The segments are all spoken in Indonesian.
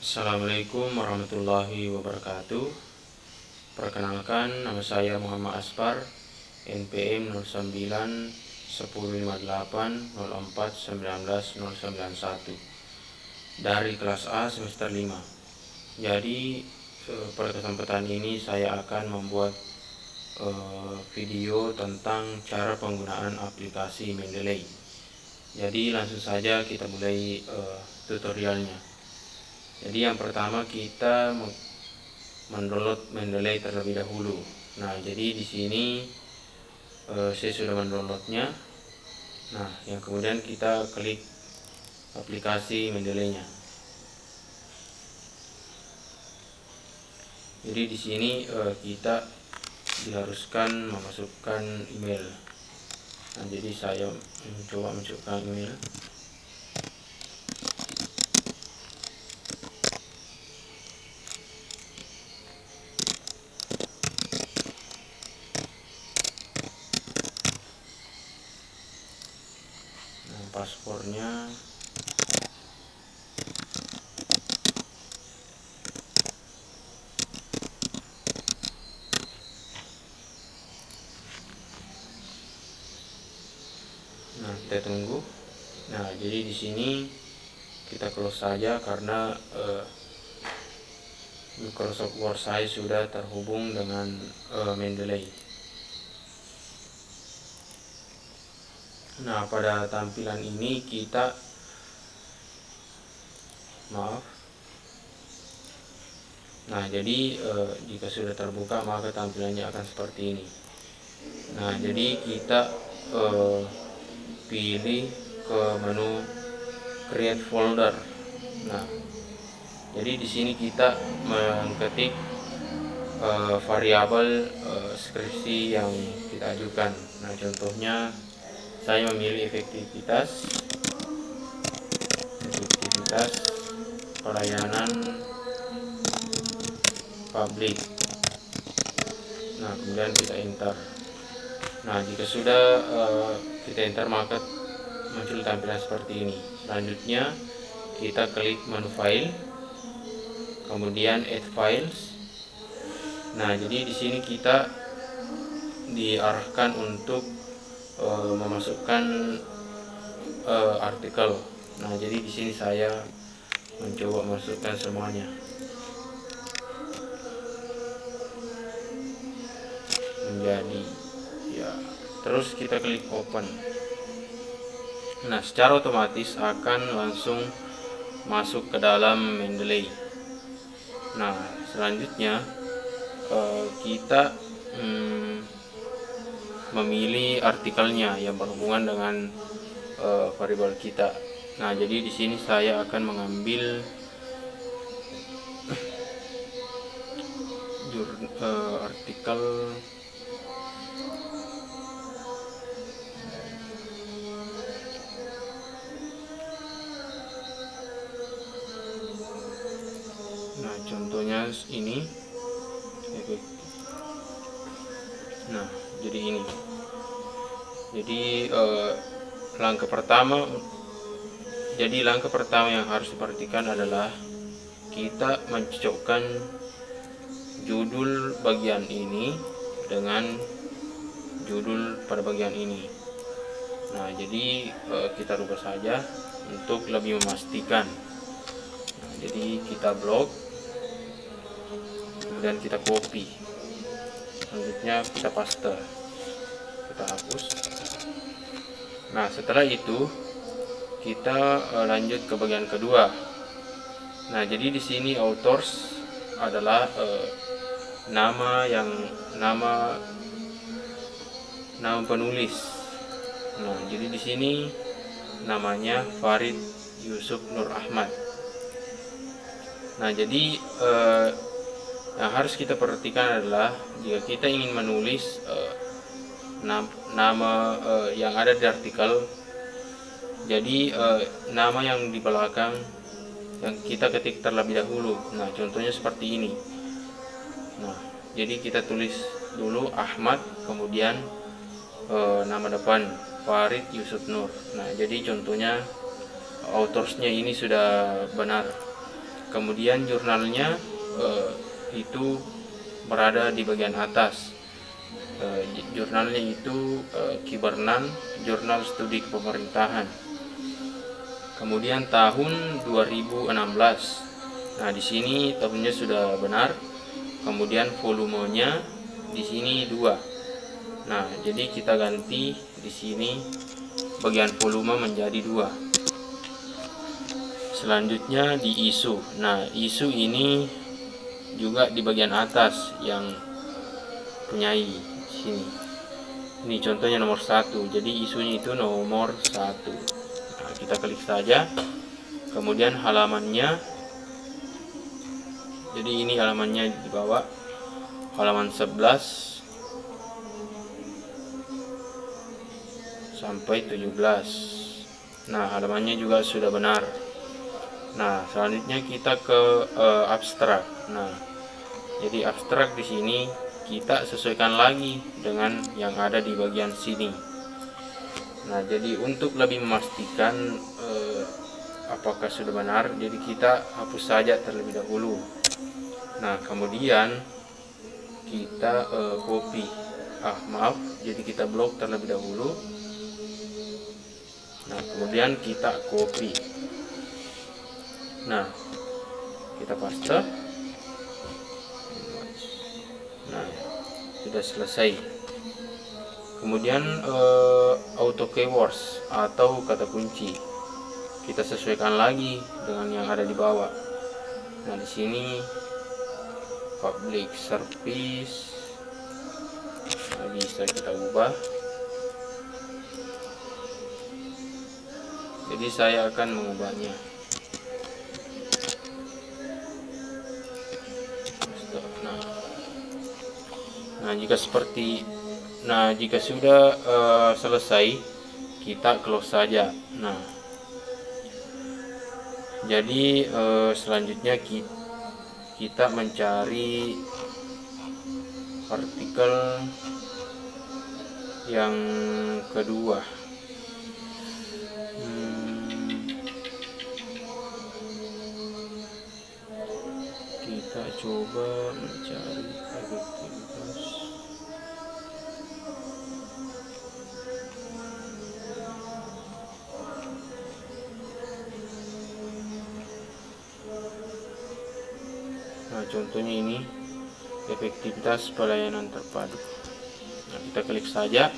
Assalamualaikum warahmatullahi wabarakatuh. Perkenalkan, nama saya Muhammad Aspar, NPM 09 1058 04 19 091 dari kelas A semester 5. Jadi pada kesempatan ini saya akan membuat video tentang cara penggunaan aplikasi Mendeley. Jadi langsung saja kita mulai tutorialnya. Jadi yang pertama kita mendownload Mendeley terlebih dahulu. Nah, jadi di sini saya sudah mendownloadnya. Nah, yang kemudian kita klik aplikasi Mendeley-nya. Jadi di sini kita diharuskan memasukkan email. Nah, jadi saya mencoba masukkan email. Paspornya kita tunggu. Nah, jadi di sini kita close saja karena Microsoft Word saya sudah terhubung dengan Mendeley. Nah, pada tampilan ini kita Nah, jadi jika sudah terbuka maka tampilannya akan seperti ini. Nah, jadi kita pilih ke menu create folder. Nah, jadi di sini kita mengetik variabel skripsi yang kita ajukan. Nah, contohnya saya memilih efektivitas pelayanan publik. Nah, kemudian kita enter. Nah, jika sudah kita enter maka muncul tampilan seperti ini. Selanjutnya kita klik menu file, kemudian add files. Nah, jadi di sini kita diarahkan untuk memasukkan artikel. Nah, jadi di sini saya mencoba masukkan semuanya. Menjadi ya, terus kita klik open. Nah, secara otomatis akan langsung masuk ke dalam Mendeley. Nah, selanjutnya kita memilih artikelnya yang berhubungan dengan variabel kita. Nah, jadi di sini saya akan mengambil artikel contohnya ini. Nah, jadi ini. Jadi langkah pertama yang harus diperhatikan adalah kita mencocokkan judul bagian ini dengan judul pada bagian ini. Nah, jadi kita rubah saja untuk lebih memastikan. Nah, jadi kita blok, kemudian kita copy, selanjutnya kita paste, kita hapus. Nah, setelah itu kita lanjut ke bagian kedua. Nah, jadi di sini authors adalah nama penulis. Nah, jadi di sini namanya Farid Yusuf Nur Ahmad. Nah, jadi yang harus kita perhatikan adalah jika kita ingin menulis nama yang ada di artikel, jadi nama yang di belakang yang kita ketik terlebih dahulu. Nah, contohnya seperti ini. Nah, jadi kita tulis dulu Ahmad, kemudian nama depan Farid Yusuf Nur. Nah, jadi contohnya autorsnya ini sudah benar. Kemudian jurnalnya itu berada di bagian atas. Jurnalnya itu Kibernan, Jurnal Studi Kepemerintahan. Kemudian tahun 2016. Nah, di sini tahunnya sudah benar. Kemudian volumenya di sini 2. Nah, jadi kita ganti di sini bagian volume menjadi 2. Selanjutnya di isu. Nah, isu ini juga di bagian atas yang punyai sini. Ini contohnya nomor 1. Jadi isunya itu nomor 1. Nah, kita klik saja. Kemudian halamannya. Jadi ini halamannya di bawah. Halaman 11 sampai 17. Nah, halamannya juga sudah benar. Nah, selanjutnya kita ke abstrak. Nah, jadi abstrak di sini kita sesuaikan lagi dengan yang ada di bagian sini. Nah, jadi untuk lebih memastikan apakah sudah benar, jadi kita hapus saja terlebih dahulu. Nah, kemudian kita copy. Jadi kita blok terlebih dahulu. Nah, kemudian kita copy. Nah, kita paste. Nah, sudah selesai. Kemudian auto keywords atau kata kunci kita sesuaikan lagi dengan yang ada di bawah. Nah, di sini public service. Nah, bisa kita ubah. Jadi saya akan mengubahnya. Nah, jika sudah selesai, kita close saja. Nah, jadi selanjutnya kita mencari artikel yang kedua. Kita coba mencari efektivitas. Nah, contohnya ini efektivitas pelayanan terpadu. Nah, kita klik saja.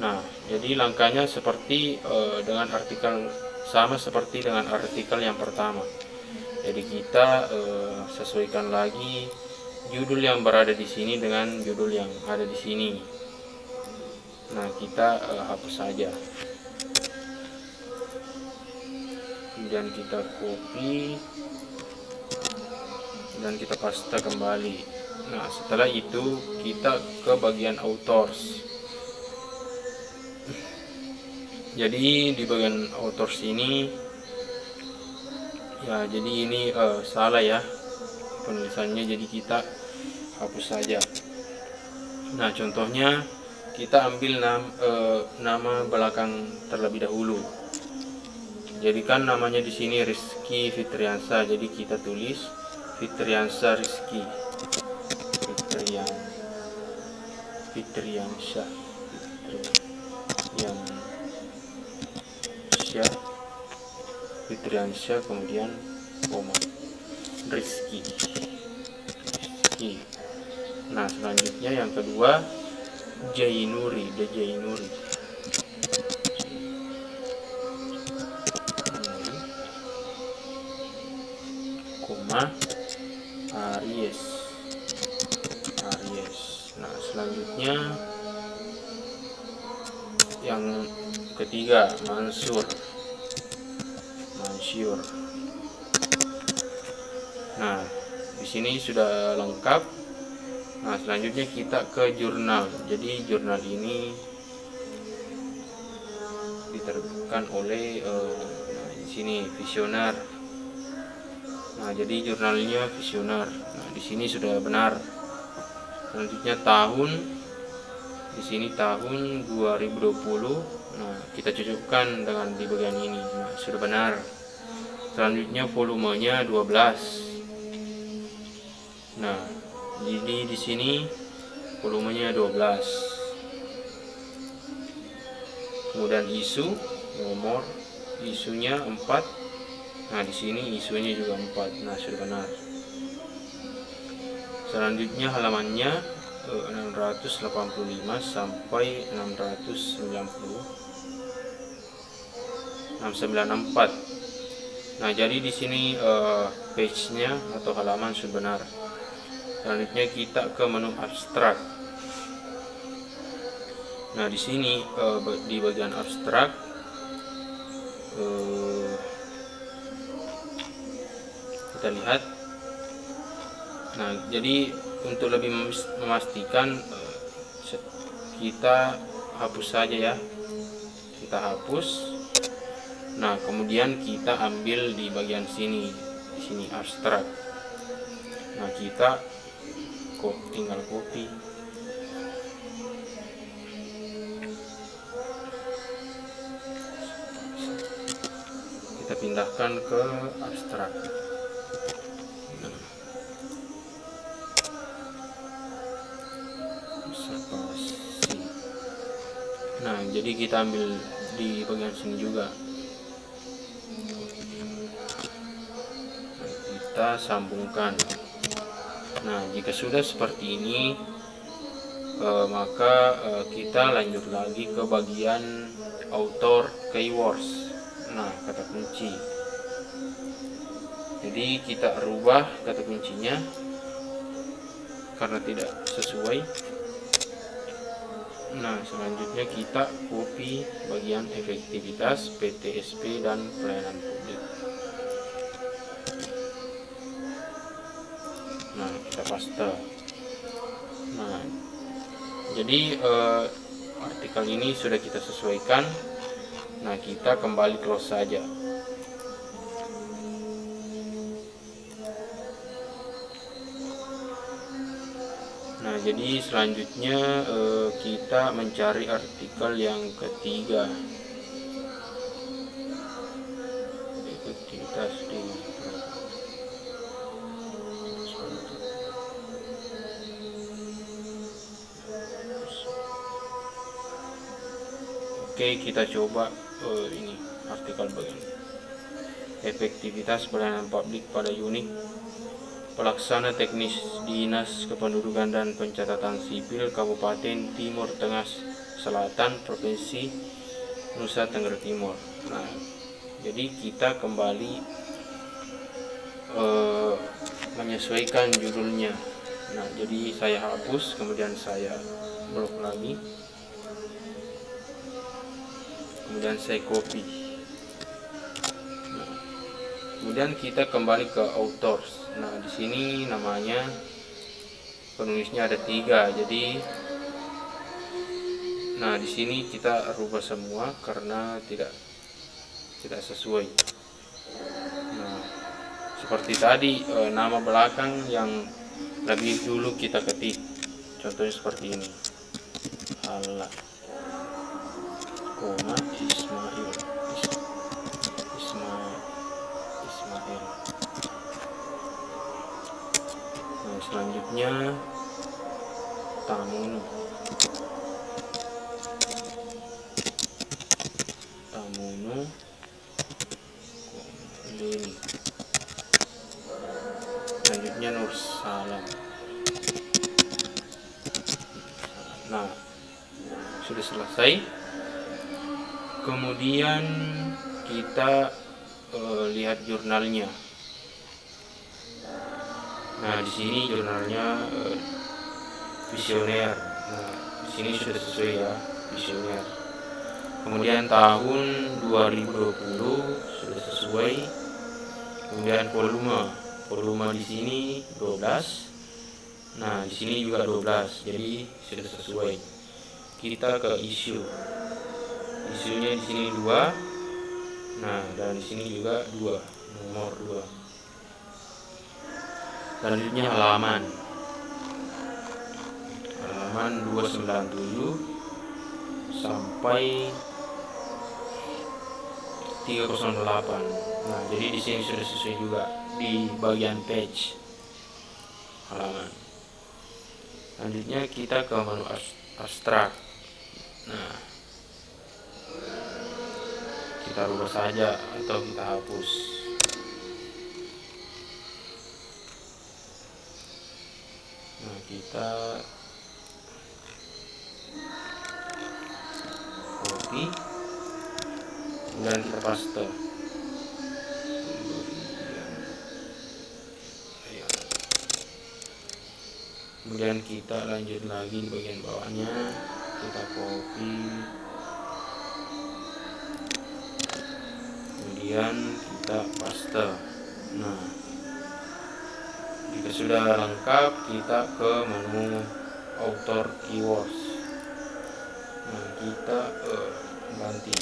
Nah, jadi langkahnya seperti dengan artikel, sama seperti dengan artikel yang pertama. Jadi kita sesuaikan lagi judul yang berada di sini dengan judul yang ada di sini. Nah, kita hapus saja. Kemudian kita copy dan kita paste kembali. Nah, setelah itu kita ke bagian authors. Jadi di bagian authors ini ya, jadi ini salah ya penulisannya, jadi kita hapus saja. Nah, contohnya kita ambil nama belakang terlebih dahulu. Jadi kan namanya di sini Rizky Fitriansyah, jadi kita tulis Fitriansyah Rizky. Fitriansyah kemudian koma Rizky. Nah, selanjutnya yang kedua Jainuri, koma Aries. Nah, selanjutnya yang ketiga Mansur. Nah, di sini sudah lengkap. Nah, selanjutnya kita ke jurnal. Jadi jurnal ini diterbitkan oleh di sini Visioner. Nah, jadi jurnalnya Visioner. Nah, di sini sudah benar. Selanjutnya tahun, di sini tahun 2020. Nah, kita cocokkan dengan di bagian ini. Nah, sudah benar. Selanjutnya volumenya 12. Nah, jadi di sini volumenya 12. Kemudian isu, nomor isunya 4. Nah, di sini isunya juga 4. Nah, sudah benar. Selanjutnya halamannya 685 sampai 694. Nah, jadi di sini page-nya atau halaman sudah benar. Selanjutnya kita ke menu abstrak. Nah, di sini di bagian abstrak kita lihat. Nah, jadi untuk lebih memastikan kita hapus saja ya. Kita hapus. Nah, kemudian kita ambil di bagian sini, di sini abstrak. Nah, kita tinggal copy. Kita pindahkan ke abstrak. Nah, jadi kita ambil di bagian sini juga. Nah, kita sambungkan. Nah, jika sudah seperti ini, maka kita lanjut lagi ke bagian author keywords. Nah, kata kunci. Jadi kita rubah kata kuncinya karena tidak sesuai. Nah, selanjutnya kita copy bagian efektivitas, PTSP, dan pelayanan publik. Nah, kita paste. Nah, jadi artikel ini sudah kita sesuaikan. Nah, kita kembali close saja. Nah, jadi selanjutnya kita mencari artikel yang ketiga, efektivitas di Oke, kita coba ini artikel bagian efektivitas pelayanan publik pada unit Pelaksana Teknis Dinas Kependudukan dan Pencatatan Sipil Kabupaten Timur Tengah Selatan Provinsi Nusa Tenggara Timur. Nah, jadi kita kembali menyesuaikan judulnya. Nah, jadi saya hapus, kemudian saya blok lagi, kemudian saya copy. Nah, kemudian kita kembali ke authors. Nah, di sini namanya penulisnya ada 3. Jadi, nah di sini kita rubah semua karena tidak sesuai. Nah, seperti tadi nama belakang yang lebih dulu kita ketik. Contohnya seperti ini. Allah, koma Ismail. Nah, selanjutnya Tamuno, ini. Selanjutnya Nur Salam. Nah, sudah selesai. Kemudian kita lihat jurnalnya. Nah, di sini jurnalnya Visioner. Nah, di sini sudah sesuai ya, Visioner. Kemudian tahun 2020 sudah sesuai. Kemudian volume di sini 12. Nah, di sini juga 12. Jadi sudah sesuai. Kita ke isunya di sini 2. Nah, dan di sini juga 2, nomor 2. Selanjutnya halaman 297 sampai 308. Nah, jadi di sini sudah sesuai juga di bagian page halaman. Selanjutnya kita ke menu abstrak. Nah, kita rubah saja atau kita hapus. Nah, kita copy, kemudian kita paste. Kemudian kita lanjut lagi di bagian bawahnya, kita copy, kemudian kita paste. Nah, jika sudah lengkap, kita ke menu author keywords. Nah, kita ganti,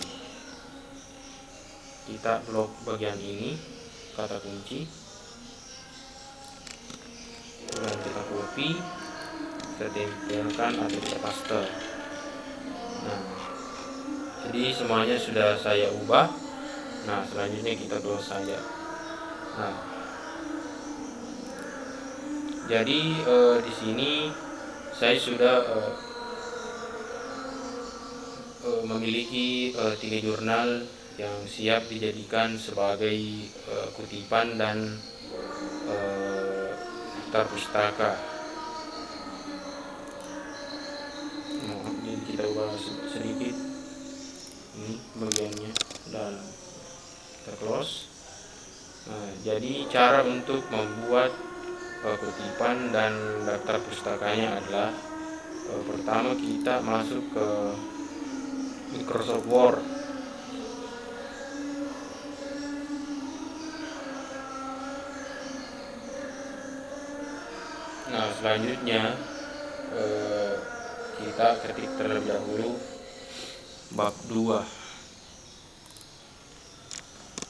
kita blok bagian ini, kata kunci, kemudian kita copy, kita tempelkan atau kita paste. Nah, jadi semuanya sudah saya ubah. Nah, selanjutnya kita close saja. Nah, jadi di sini saya sudah memiliki 3 jurnal yang siap dijadikan sebagai kutipan dan daftar pustaka. Nah, jadi kita ubah sedikit ini bagiannya dan kita close. Nah, jadi cara untuk membuat kutipan dan daftar pustakanya adalah pertama kita masuk ke Microsoft Word. Nah, selanjutnya kita ketik terlebih dahulu bab 2.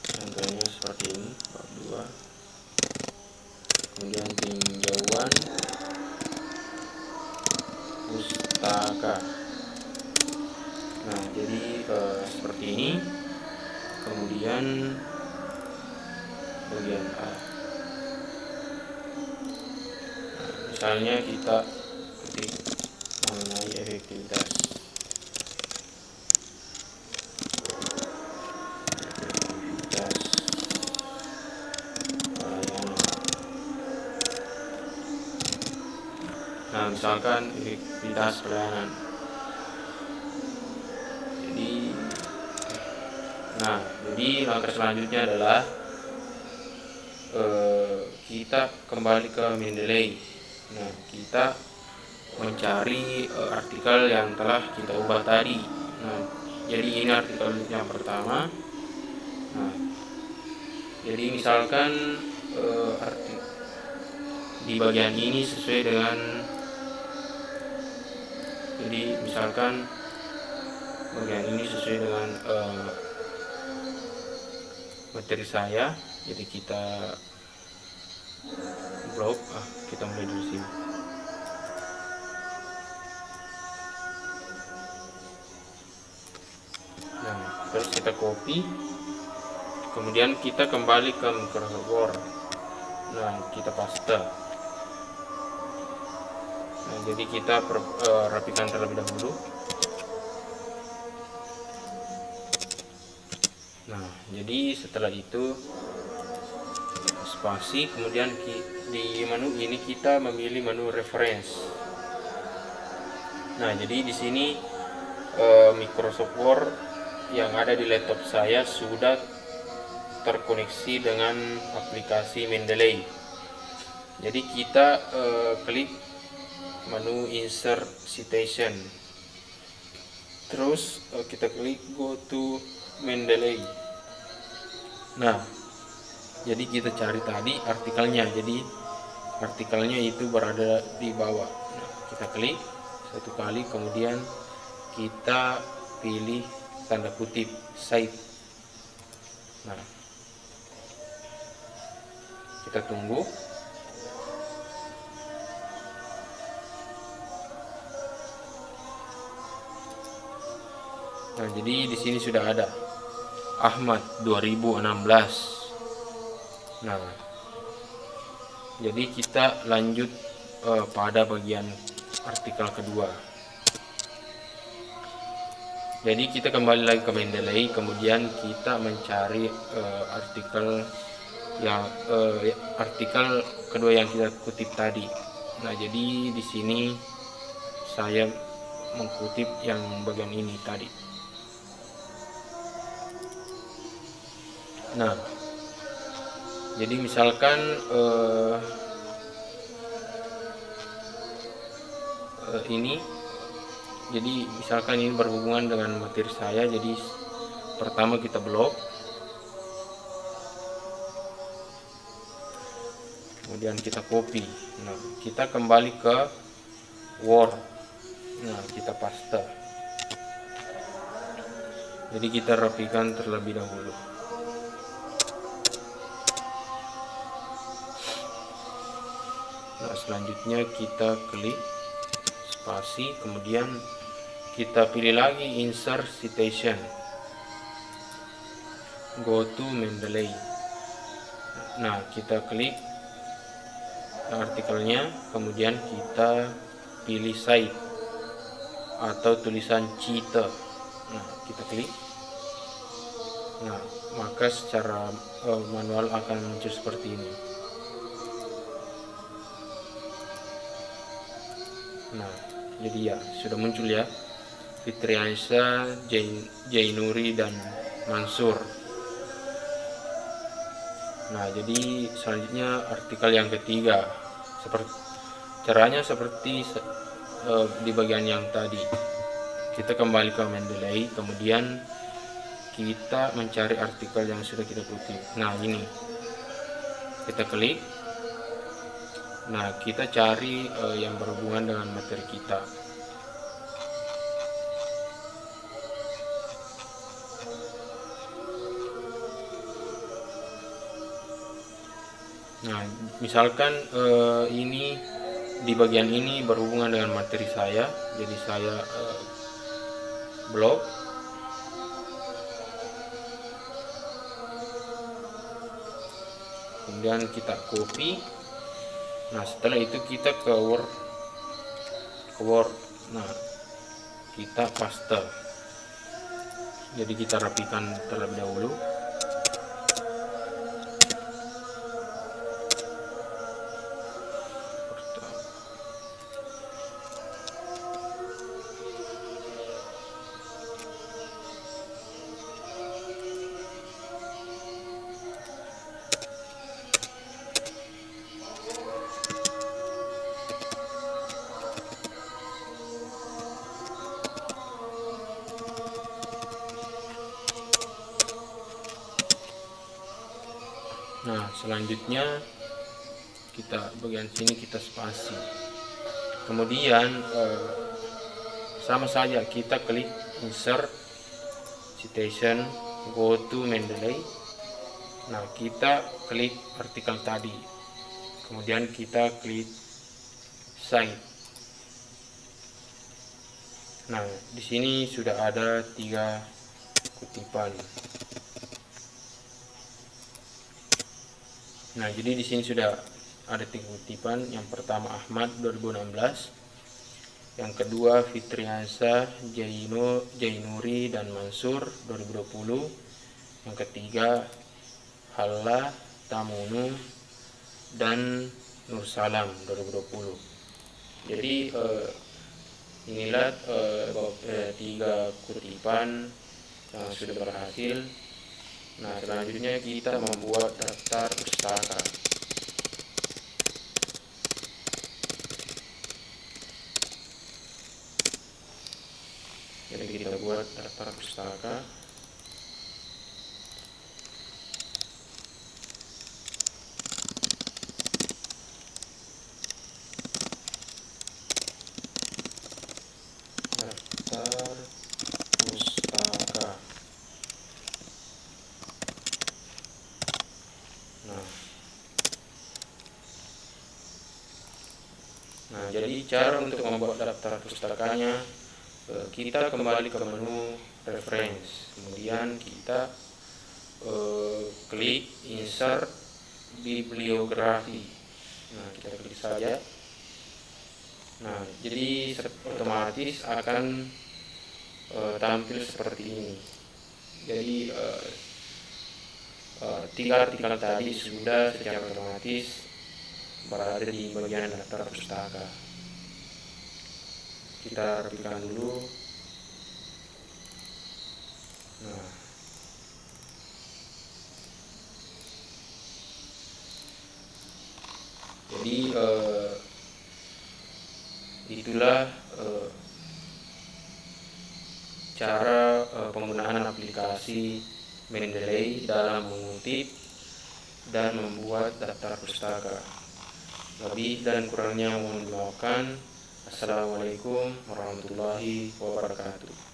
Contohnya seperti ini, bab 2. Kemudian tinjauan pustaka. Nah, jadi seperti ini. Kemudian bagian A. Nah, misalnya kita ketik mengenai efektivitas. Nah, misalkan efektivitas pelayanan. Jadi langkah selanjutnya adalah kita kembali ke Mendeley. Nah, kita mencari artikel yang telah kita ubah tadi. Nah, jadi ini artikel yang pertama. Nah, jadi misalkan di bagian ini sesuai dengan, jadi misalkan bagian ini sesuai dengan materi saya, jadi kita blok. Kita mulai dari sini. Nah, terus kita copy, kemudian kita kembali ke Microsoft Word. Nah, kita paste. Nah, jadi kita rapikan terlebih dahulu. Nah, jadi setelah itu spasi, kemudian di menu ini kita memilih menu reference. Nah, jadi di sini Microsoft Word yang ada di laptop saya sudah terkoneksi dengan aplikasi Mendeley. Jadi kita klik menu insert citation, terus kita klik go to Mendeley. Nah, jadi kita cari tadi artikelnya. Jadi artikelnya itu berada di bawah. Nah, kita klik satu kali, kemudian kita pilih tanda kutip cite. Nah, kita tunggu. Nah, jadi di sini sudah ada. Ahmad 2016. Nah, jadi kita lanjut pada bagian artikel kedua. Jadi kita kembali lagi ke Mendeley, kemudian kita mencari artikel kedua yang kita kutip tadi. Nah, jadi di sini saya mengutip yang bagian ini tadi. Nah, jadi misalkan ini, jadi misalkan ini berhubungan dengan materi saya. Jadi pertama kita blok, kemudian kita copy. Nah, kita kembali ke Word. Nah, kita paste. Jadi kita rapikan terlebih dahulu. Nah, selanjutnya kita klik spasi, kemudian kita pilih lagi insert citation, go to Mendeley. Nah, kita klik artikelnya, kemudian kita pilih cite atau tulisan cite. Nah, kita klik. Nah, maka secara manual akan muncul seperti ini. Nah, jadi ya sudah muncul ya, Fitriansyah, Jainuri dan Mansur. Nah, jadi selanjutnya artikel yang ketiga. Caranya seperti di bagian yang tadi. Kita kembali ke Mendeley, kemudian kita mencari artikel yang sudah kita kutip. Nah, ini kita klik. Nah, kita cari yang berhubungan dengan materi kita. Nah, misalkan ini di bagian ini berhubungan dengan materi saya, jadi saya blok. Kemudian kita copy. Nah, setelah itu kita ke Word. Nah, kita paste. Jadi kita rapikan terlebih dahulu. Nah, selanjutnya kita bagian sini kita spasi. Kemudian sama saja kita klik insert citation, go to Mendeley. Nah, kita klik artikel tadi. Kemudian kita klik cite. Nah, di sini sudah ada 3 kutipan. Nah, jadi di sini sudah ada 3 kutipan. Yang pertama Ahmad 2016, yang kedua Fitriansyah, Jainuri dan Mansur 2020, yang ketiga Halla, Tamunu dan Nursalam 2020. Jadi inilah 3 kutipan yang sudah berhasil. Nah, selanjutnya kita membuat daftar pustaka. Jadi kita buat daftar pustaka. Daftar pustaka. Nah, jadi cara untuk membuat daftar pustakanya, kita kembali ke menu reference, kemudian kita klik insert bibliografi. Nah, kita klik saja. Nah, jadi otomatis akan tampil seperti ini. Jadi tiga artikel tadi sudah secara otomatis berada di bagian daftar pustaka. Kita rapikan dulu. Nah, jadi itulah cara penggunaan aplikasi Mendeley dalam mengutip dan membuat daftar pustaka. Lebih dan kurangnya mohon dimaafkan. Assalamualaikum warahmatullahi wabarakatuh.